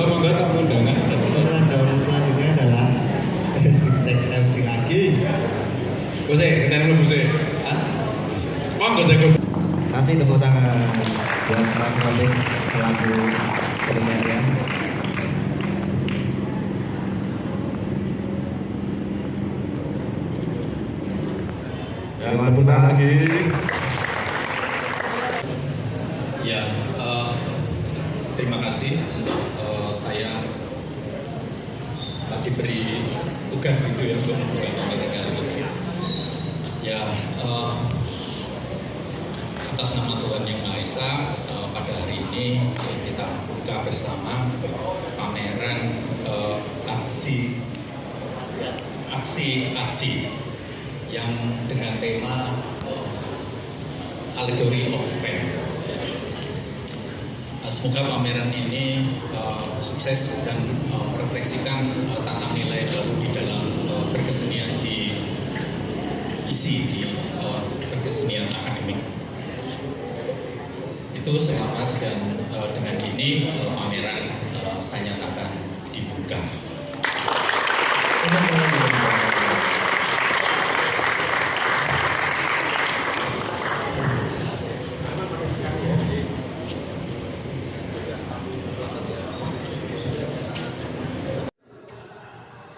monggo tak undangan. Rundown selanjutnya adalah teks MC lagi. Bose, kita dulu Bose. Monggo jago. Kasih tepuk tangan buat Mas Rolik selaku penyanyi. Ya, tepuk tangan lagi. Ya, terima kasih untuk saya diberi tugas itu ya untuk membuka pameran kali ini. Ya, atas nama Tuhan Yang Maha Esa, pada hari ini kita buka bersama pameran aksi yang dengan tema Allegory of Fame. Semoga pameran ini sukses dan merefleksikan tata nilai baru di dalam berkesenian di berkesenian akademik. Itu selamat dan dengan ini pameran saya nyatakan dibuka.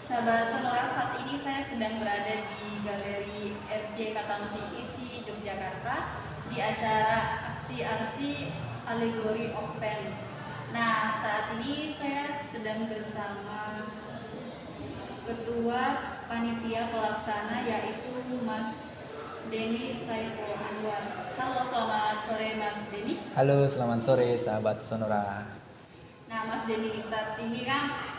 Sahabat Sonora, saat ini saya sedang berada di Galeri RJ Katamsi ISI Yogyakarta di acara aksi Allegory of Fame. Nah, saat ini saya sedang bersama Ketua Panitia Pelaksana yaitu Mas Denny Saiful Anwar. Halo, selamat sore Mas Denny. Halo, selamat sore sahabat Sonora. Nah, Mas Denny, saat ini kan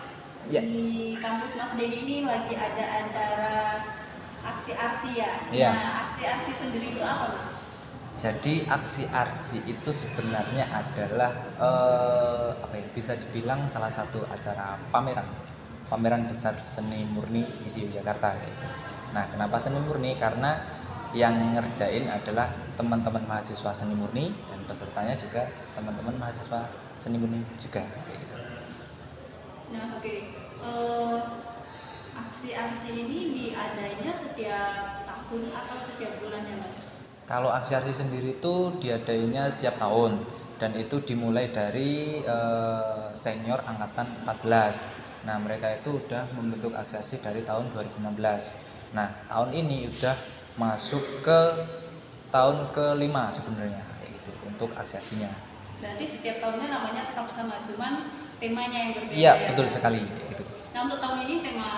Ya. di kampus Mas Denny ini lagi ada acara aksi ya. Ya. Nah, aksi sendiri itu apa, Mas? Jadi aksi itu sebenarnya adalah bisa dibilang salah satu acara pameran besar seni murni ISI Yogyakarta gitu. Nah, kenapa seni murni? Karena yang ngerjain adalah teman-teman mahasiswa seni murni dan pesertanya juga teman-teman mahasiswa seni murni juga gitu. Nah, oke. Aksi ini diadainya setiap tahun atau setiap bulannya, Mas? Kalau aksi sendiri itu diadainnya tiap tahun dan itu dimulai dari senior angkatan 14. Nah, mereka itu udah membentuk aksi dari tahun 2016. Nah, tahun ini udah masuk ke tahun ke-5 sebenarnya kayak gitu untuk aksi-aksinya. Berarti setiap tahunnya namanya tetap sama, cuman temanya yang berbeda. Iya, ya, betul Mas? sekali kayak gitu. Nah, untuk tahun ini tema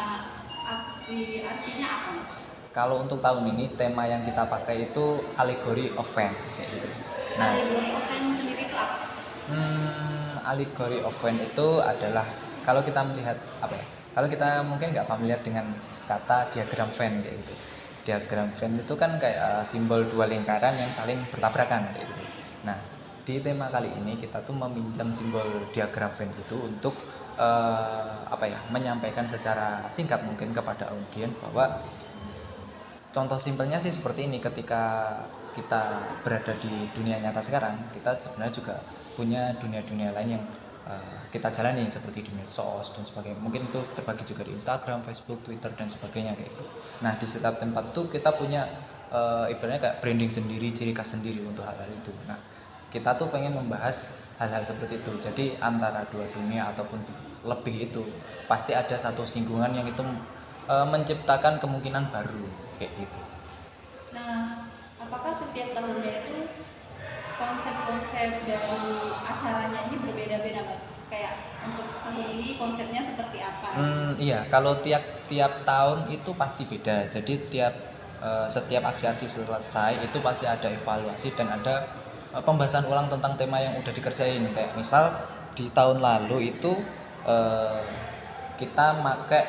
aksinya apa, Mas? Kalau untuk tahun ini tema yang kita pakai itu Allegory of Fame kayak gitu. Nah, Allegory of Fame sendiri itu apa? Allegory of Fame itu adalah kalau kita melihat kalau kita mungkin nggak familiar dengan kata diagram Venn kayak gitu. Diagram Venn itu kan kayak simbol dua lingkaran yang saling bertabrakan kayak gitu. Nah, di tema kali ini kita tuh meminjam simbol diagram Venn itu untuk menyampaikan secara singkat mungkin kepada audiens bahwa contoh simpelnya sih seperti ini, ketika kita berada di dunia nyata sekarang, kita sebenarnya juga punya dunia-dunia lain yang kita jalani seperti di medsos dan sebagainya. Mungkin itu terbagi juga di Instagram, Facebook, Twitter dan sebagainya kayak itu. Nah, di setiap tempat tuh kita punya ibaratnya kayak branding sendiri, ciri khas sendiri untuk hal-hal itu. Nah, kita tuh pengen membahas hal-hal seperti itu. Jadi antara dua dunia ataupun lebih itu pasti ada satu singgungan yang itu menciptakan kemungkinan baru kayak gitu. Nah, apakah setiap tahunnya itu konsep-konsep dari acaranya ini berbeda-beda, Mas? Kayak untuk tahun ini konsepnya seperti apa? Iya, kalau tiap tahun itu pasti beda. Jadi setiap aksi selesai itu pasti ada evaluasi dan ada pembahasan ulang tentang tema yang udah dikerjain. Kayak misal di tahun lalu itu kita pakai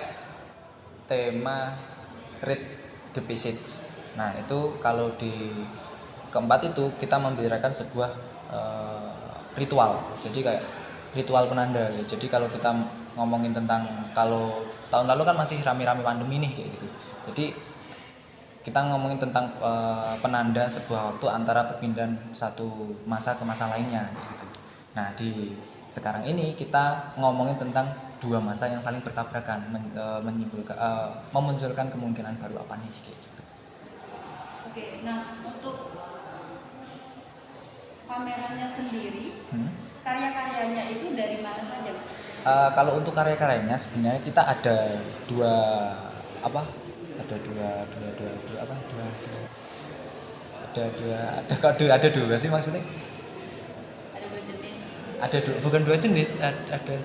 tema Read the Passage. Nah, itu kalau di keempat itu kita membicarakan sebuah ritual. Jadi kayak ritual penanda. Jadi kalau kita ngomongin tentang, kalau tahun lalu kan masih rame-rame pandemi nih kayak gitu. Jadi kita ngomongin tentang penanda sebuah waktu antara perpindahan satu masa ke masa lainnya gitu. Nah, di sekarang ini kita ngomongin tentang dua masa yang saling bertabrakan, memunculkan kemungkinan baru apa nih kayak gitu. Oke, nah untuk pamerannya sendiri, karya-karyanya itu dari mana saja, Mas? Kalau untuk karya-karyanya sebenarnya kita ada dua apa? Ada dua sih maksudnya. Ada 2 jenis. Bukan dua jenis,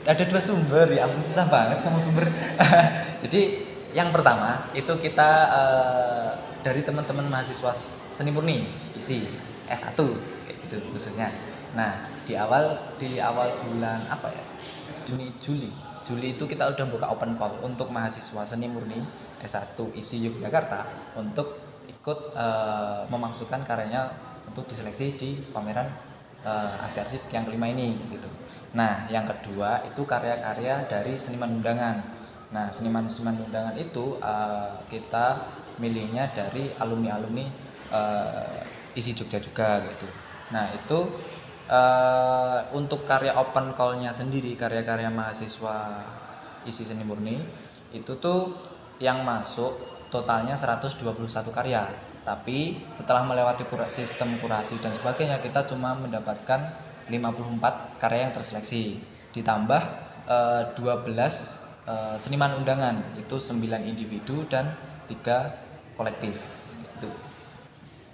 ada dua sumber. Ya ampun, susah banget kamu sumber. Jadi yang pertama itu kita dari teman-teman mahasiswa seni murni isi S1 kayak gitu khususnya. Nah di awal bulan apa ya, Juli itu kita udah buka open call untuk mahasiswa seni murni S1 isi Yogyakarta untuk ikut memasukkan karyanya untuk diseleksi di pameran arsip yang kelima ini gitu. Nah yang kedua itu karya-karya dari seniman undangan. Nah seniman undangan itu kita milihnya dari alumni isi Jogja juga gitu. Nah itu untuk karya open call-nya sendiri, karya-karya mahasiswa isi seni murni itu tuh yang masuk totalnya 121 karya. Tapi setelah melewati sistem kurasi dan sebagainya, kita cuma mendapatkan 54 karya yang terseleksi. Ditambah 12 seniman undangan, itu 9 individu dan 3 kolektif gitu.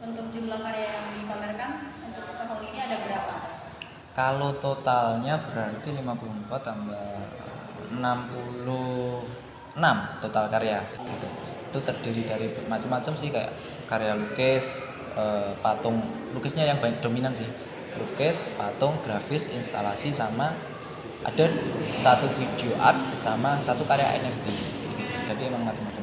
Untuk jumlah karya yang dipamerkan untuk tahun ini ada berapa? Kalau totalnya berarti 54 tambah 66 total karya gitu. Itu terdiri dari macam-macam sih, kayak karya lukis, patung, lukisnya yang banyak dominan sih. Lukis, patung, grafis, instalasi, sama ada satu video art sama satu karya NFT gitu. Jadi emang macam-macam.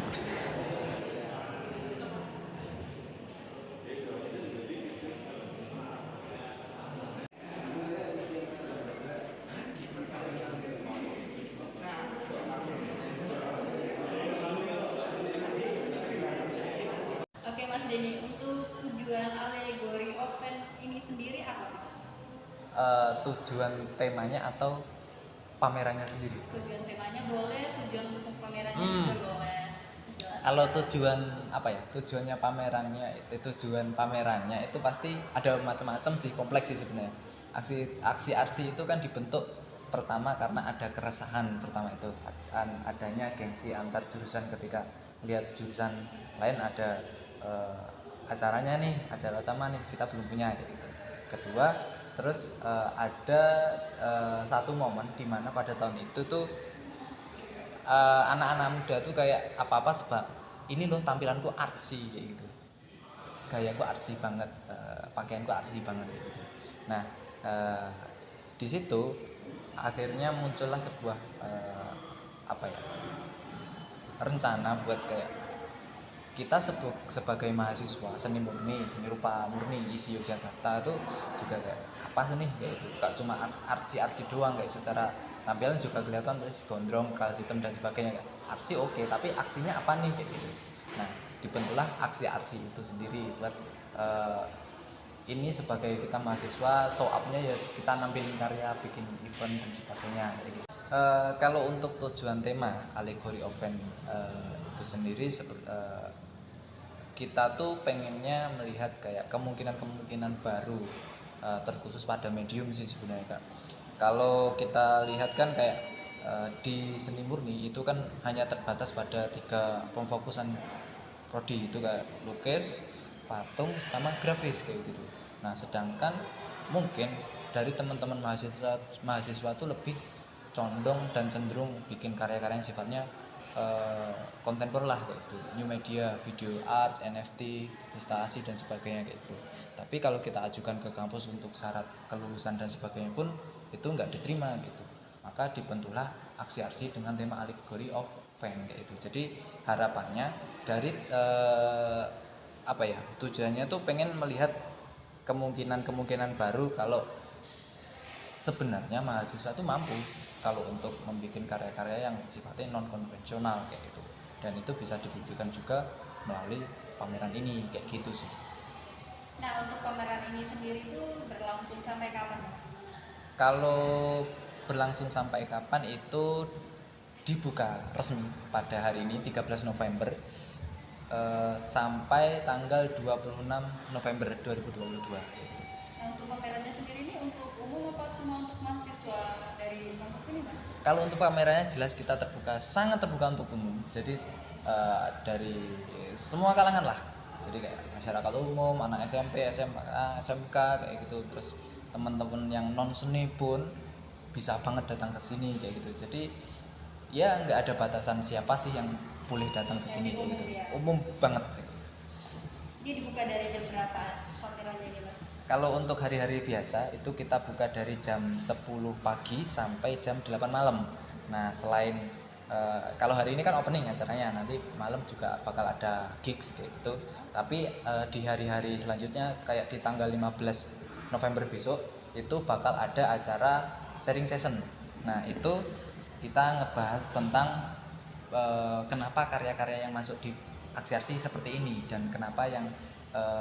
Oke Mas Denny, untuk tujuan alegori open ini sendiri apa, Mas? Tujuan temanya atau pamerannya sendiri? Tujuan temanya boleh, tujuan untuk pamerannya juga boleh. Jelas. Kalau tujuan apa ya? Tujuan pamerannya itu pasti ada macam-macam sih, kompleks sih sebenarnya. Aksi itu kan dibentuk pertama karena ada keresahan, pertama itu adanya gengsi antar jurusan ketika lihat jurusan lain ada acaranya nih, acara utama nih kita belum punya kayak gitu. Kedua, terus ada satu momen di mana pada tahun itu tuh anak-anak muda tuh kayak apa-apa sebab ini loh tampilanku artsy kayak gitu, gayaku artsy banget, pakaianku artsy banget kayak gitu. Nah di situ akhirnya muncullah sebuah rencana buat kayak kita sebagai mahasiswa seni murni, seni rupa murni isi Yogyakarta itu juga kayak apa sih nih kayak gitu, gak cuma artsy doang, kayak secara tampilan juga kelihatan terus gondrong, kaos hitam dan sebagainya. Artsy oke, tapi aksinya apa nih kayak gitu. Nah dibentuklah aksi itu sendiri buat ini sebagai kita mahasiswa, show up-nya ya kita nampilin karya, bikin event dan sebagainya kayak gitu. Kalau untuk tujuan tema Allegory of Fan itu sendiri kita tuh pengennya melihat kayak kemungkinan baru terkhusus pada medium sih sebenarnya Kak. Kalau kita lihat kan kayak di seni murni itu kan hanya terbatas pada 3 pemfokusan prodi, itu kayak lukis, patung, sama grafis kayak gitu. Nah sedangkan mungkin dari teman-teman mahasiswa tuh lebih condong dan cenderung bikin karya-karya yang sifatnya kontemporer lah kayak gitu, new media, video art, NFT, instalasi dan sebagainya kayak gitu. Tapi kalau kita ajukan ke kampus untuk syarat kelulusan dan sebagainya pun itu nggak diterima gitu. Maka dibentuklah aksi dengan tema Allegory of Fan kayak itu. Jadi harapannya dari tujuannya tuh pengen melihat kemungkinan baru kalau sebenarnya mahasiswa tuh mampu kalau untuk membuat karya-karya yang sifatnya non konvensional kayak gitu, dan itu bisa dibuktikan juga melalui pameran ini kayak gitu sih. Nah untuk pameran ini sendiri itu berlangsung sampai kapan? Kalau berlangsung sampai kapan itu dibuka resmi pada hari ini 13 November sampai tanggal 26 November 2022. Nah, untuk pamerannya sendiri ini untuk umum apa cuma untuk mahasiswa dari kampus ini, Mas? Kalau untuk pamerannya jelas kita terbuka, sangat terbuka untuk umum. Jadi dari semua kalangan lah. Jadi kayak masyarakat umum, anak SMP, SMA, SMK kayak gitu. Terus teman-teman yang non seni pun bisa banget datang ke sini kayak gitu. Jadi ya nggak ada batasan siapa sih yang boleh datang ke sini kayak gitu. Umum banget. Ini dibuka dari jam berapa pamerannya ini, Mas? Kalau untuk hari-hari biasa itu kita buka dari jam 10 pagi sampai jam 8 malam. Nah, selain kalau hari ini kan opening acaranya, nanti malam juga bakal ada gigs kayak gitu. Tapi di hari-hari selanjutnya kayak di tanggal 15 November besok itu bakal ada acara sharing session. Nah, itu kita ngebahas tentang kenapa karya-karya yang masuk di Aksi seperti ini dan kenapa yang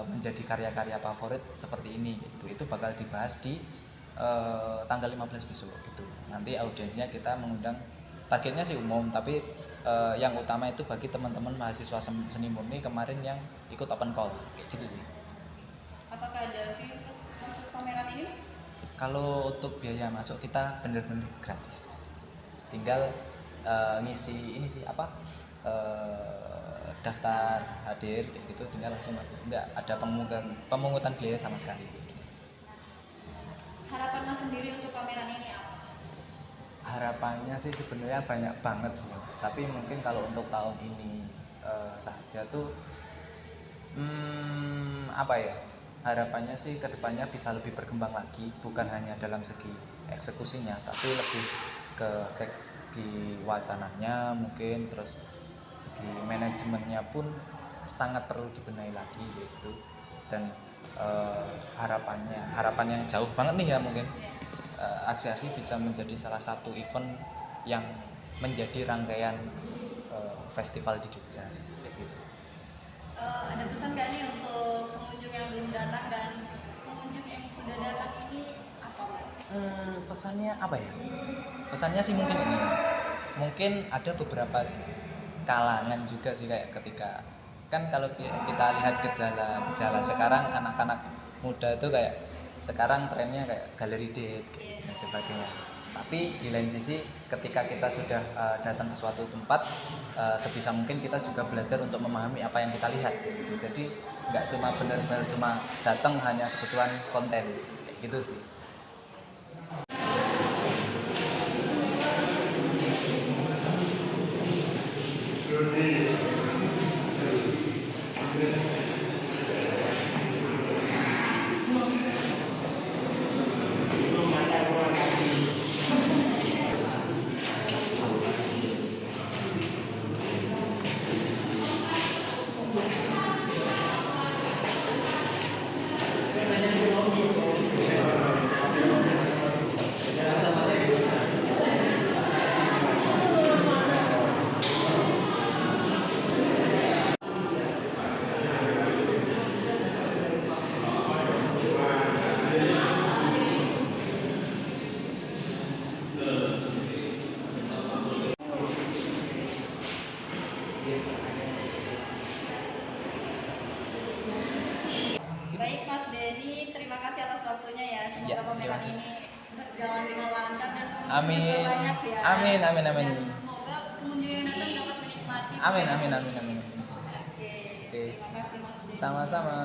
menjadi karya-karya favorit seperti ini gitu. Itu bakal dibahas di tanggal 15 besok gitu. Nanti audiensnya kita mengundang, targetnya sih umum, tapi yang utama itu bagi teman-teman mahasiswa seni murni kemarin yang ikut open call kayak gitu sih. Apakah ada fee untuk masuk pameran ini, Mas? Kalau untuk biaya masuk kita bener-bener gratis. Tinggal ngisi ini sih apa? Daftar hadir kayak gitu, tinggal langsung masuk. Enggak ada pemungutan biaya sama sekali. Harapan Mas sendiri untuk pameran ini apa? Harapannya sih sebenarnya banyak banget sih, tapi mungkin kalau untuk tahun ini saja tuh apa ya, harapannya sih kedepannya bisa lebih berkembang lagi, bukan hanya dalam segi eksekusinya tapi lebih ke segi wacananya mungkin, terus segi manajemennya pun sangat perlu dibenahi lagi gitu. Dan harapan yang jauh banget nih ya, mungkin Aksi bisa menjadi salah satu event yang menjadi rangkaian festival di Jogja sih, kayak gitu. Ada pesan nggak nih untuk pengunjung yang belum datang dan pengunjung yang sudah datang ini apa, Mas? Pesannya apa ya? Pesannya sih mungkin ini, mungkin ada beberapa kalangan juga sih, kayak ketika kan kalau kita lihat gejala sekarang anak-anak muda itu kayak sekarang trennya kayak gallery date kayak dan sebagainya. Tapi di lain sisi ketika kita sudah datang ke suatu tempat, sebisa mungkin kita juga belajar untuk memahami apa yang kita lihat kayak gitu. Jadi nggak cuma benar-benar cuma datang hanya kebutuhan konten kayak gitu sih. Baik, Mas Denny, terima kasih atas waktunya ya. Semoga Ya, terima pameran kasih. ini berjalan dengan lancar dan pengunjung Amin. juga banyak ya. Amin. Dan semoga pengunjung yang datang dapat menikmati. Amin. Oke. Oke. Terima kasih, Mas Denny. Sama-sama.